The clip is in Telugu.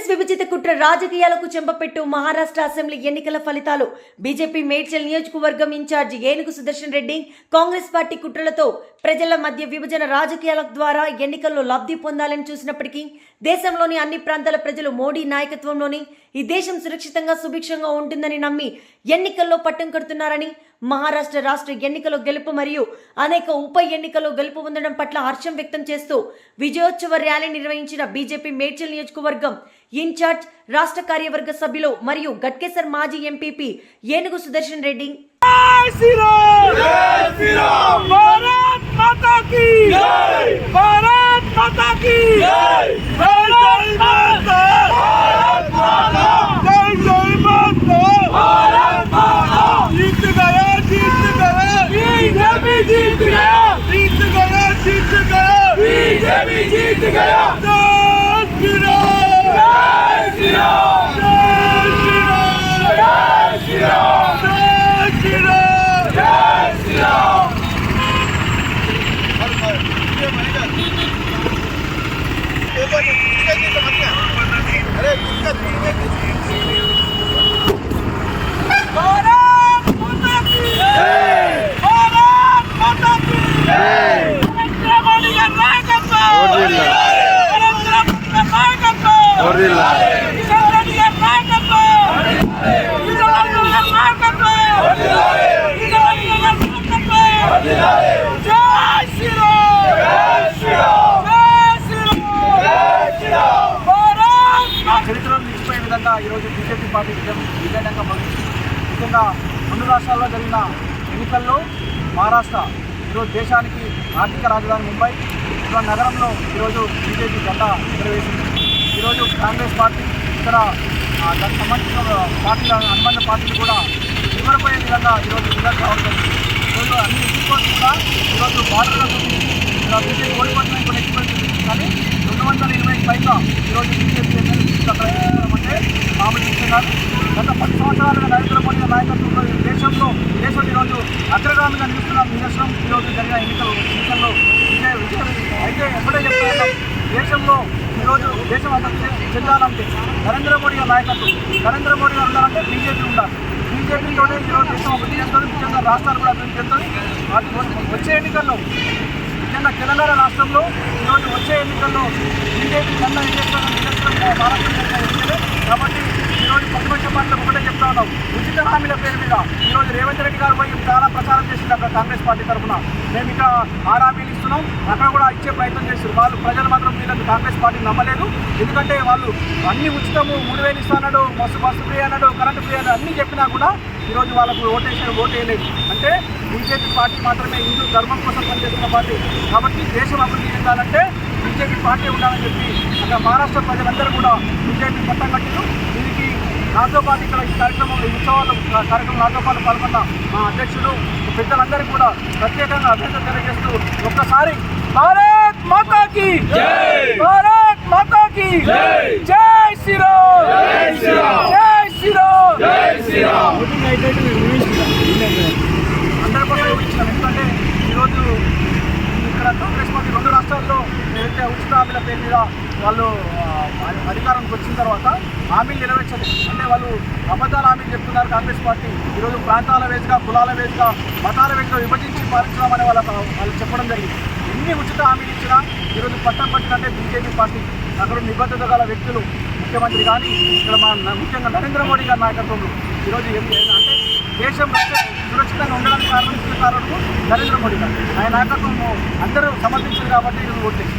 విభజిత కుట్ర రాజకీయాలకు చెంపపెట్టు మహారాష్ట్ర అసెంబ్లీ ఎన్నికల ఫలితాలు. బీజేపీ మేడ్చల్ నియోజకవర్గం ఇన్ఛార్జి ఏనుగు సుదర్శన్ రెడ్డి కాంగ్రెస్ పార్టీ కుట్రలతో ప్రజల మధ్య విభజన రాజకీయాల ద్వారా ఎన్నికల్లో లబ్ధి పొందాలని చూసినప్పటికీ దేశంలోని అన్ని ప్రాంతాల ప్రజలు మోడీ నాయకత్వంలోని ఈ దేశం సురక్షితంగా సుభిక్షంగా ఉంటుందని నమ్మి ఎన్నికల్లో పట్టం కడుతున్నారని, మహారాష్ట్ర రాష్ట్ర ఎన్నికలో గెలుపు మరియు అనేక ఉప ఎన్నికల్లో గెలుపు పొందడం పట్ల హర్షం వ్యక్తం చేస్తూ విజయోత్సవ ర్యాలీ నిర్వహించిన బీజేపీ మేడ్చల్ నియోజకవర్గం ఇన్ఛార్జ్ రాష్ట్ర కార్యవర్గ సభ్యులు మరియు గట్కేసర్ మాజీ ఎంపీపీ ఏనుగు సుదర్శన్ రెడ్డి जीत गया जय श्री राम जय श्री राम जय श्री राम जय श्री राम अरे भारत माता की जय, भारत माता की जय। చరిత్రలో నిలిచిపోయే విధంగా ఈరోజు బీజేపీ పార్టీ విజయంగా ముఖ్యంగా రెండు రాష్ట్రాల్లో జరిగిన ఎన్నికల్లో మహారాష్ట్ర ఈరోజు దేశానికి ఆర్థిక రాజధాని ముంబై నగరంలో ఈరోజు బీజేపీ జెండా ఎగరవేసింది. ఈరోజు కాంగ్రెస్ పార్టీ ఇతర దానికి సంబంధించిన పార్టీల అనుబంధ పార్టీలు కూడా నిలబడిపోయే విధంగా ఈరోజు రిజల్ట్ రావడం. ఈరోజు అన్ని ఎన్నికలు కూడా ఈరోజు బార్డర్లకు బీజేపీ ఓడిపోతున్నాయి కొన్ని ఎన్నికలు, కానీ 220 పైగా ఈరోజు బీజేపీ అంటే మామూలు విషయం కాదు. గత 10 సంవత్సరాలుగా నరేంద్ర మోడీ నాయకత్వంలో దేశం ఈరోజు అగ్రగామిగా నిలుస్తున్న నిదర్శనం ఈరోజు జరిగిన ఎన్నికల్లో విజయం. అయితే ఎప్పుడే చెప్తున్నాం, దేశంలో ఈరోజు దేశం అంతా చెందాలంటే నరేంద్ర మోడీ నాయకత్వం, నరేంద్ర మోడీ ఉండాలంటే బీజేపీ ఉండాలి. బీజేపీతోనే ఈరోజు దేశం అభివృద్ధి చెందుతుంది, ముఖ్యంగా రాష్ట్రాలు కూడా అభివృద్ధి చెందుతుంది. వచ్చే ఎన్నికల్లో ముఖ్యంగా తెలంగాణ రాష్ట్రంలో ఈరోజు వచ్చే ఎన్నికల్లో బీజేపీ కన్నా ఎన్నికల్లో నిదర్శనంగా మహారాష్ట్ర ఎన్నికలే. కాబట్టి ఈరోజు ప్రతిపక్ష పార్టీలకు ఒకటే చెప్తా ఉన్నాం, ఉచిత హామీల పేరు మీద ఈరోజు రేవంత్ రెడ్డి గారు పోయి చాలా ప్రచారం చేసింది అక్కడ కాంగ్రెస్ పార్టీ తరఫున. మేము ఇక 6 హామీలు ఇస్తున్నాం, అక్కడ కూడా ఇచ్చే ప్రయత్నం చేస్తారు. వాళ్ళు ప్రజలు మాత్రం వీళ్ళకి కాంగ్రెస్ పార్టీ నమ్మలేదు. ఎందుకంటే వాళ్ళు అన్ని ఉచితము 3000 ఇస్తాడు, బస్సు ఫ్రీ అన్నాడు, కరెంటు ఫ్రీ అన్నాడు, అన్నీ చెప్పినా కూడా ఈరోజు వాళ్ళకు ఓటు వేయలేదు. అంటే బీజేపీ పార్టీ మాత్రమే హిందూ ధర్మం కోసం పనిచేస్తున్న పార్టీ. కాబట్టి దేశం అభివృద్ధి చెందాలంటే బీజేపీ పార్టీ ఉండాలని చెప్పి అక్కడ మహారాష్ట్ర ప్రజలందరూ కూడా బీజేపీ పట్టం కట్టిండు. దీనికి నాతో పాటు ఇక్కడ ఈ కార్యక్రమం కార్యక్రమం నాతో పాటు పాల్గొన్న మా అధ్యక్షుడు పెద్దలందరికీ కూడా ప్రత్యేకంగా అభినందన తెలియజేస్తూ ఒక్కసారి భారత్ మాతా కీ జై, భారత్ మాతా కీ జై, జై శ్రీరామ్, జై శ్రీరామ్, జై శ్రీరామ్, జై శ్రీరామ్. అందరి కోసం ఇచ్చాం. ఎందుకంటే ఈరోజు ఇక్కడ కాంగ్రెస్ పార్టీ 2 రాష్ట్రాల్లో ఏదైతే ఉచిత హామీల పేరు మీద వాళ్ళు అధికారానికి వచ్చిన తర్వాత హామీలు నెరవేర్చలేదు. అంటే వాళ్ళు అబద్ధాల హామీలు చెప్తున్నారు కాంగ్రెస్ పార్టీ. ఈరోజు ప్రాంతాల వేదిగా, కులాల వేదిగా, మతాల వేదిగా విభజించి పాలించడామని వాళ్ళు చెప్పడం జరిగింది. ఎన్ని ఉచిత హామీలు ఇచ్చినా ఈరోజు పట్టం పట్టినంటే బీజేపీ పార్టీ అక్కడ నిబద్ధత గల వ్యక్తులు, ముఖ్యమంత్రి కానీ ఇక్కడ ముఖ్యంగా నరేంద్ర మోడీ గారి నాయకత్వంలో ఈరోజు అంటే దేశం సురక్షితంగా ఉండడానికి కారణం నరేంద్ర మోడీ గారు. ఆయన నాయకత్వం అందరూ సమర్థించారు కాబట్టి ఈరోజు ఓట్లేదు.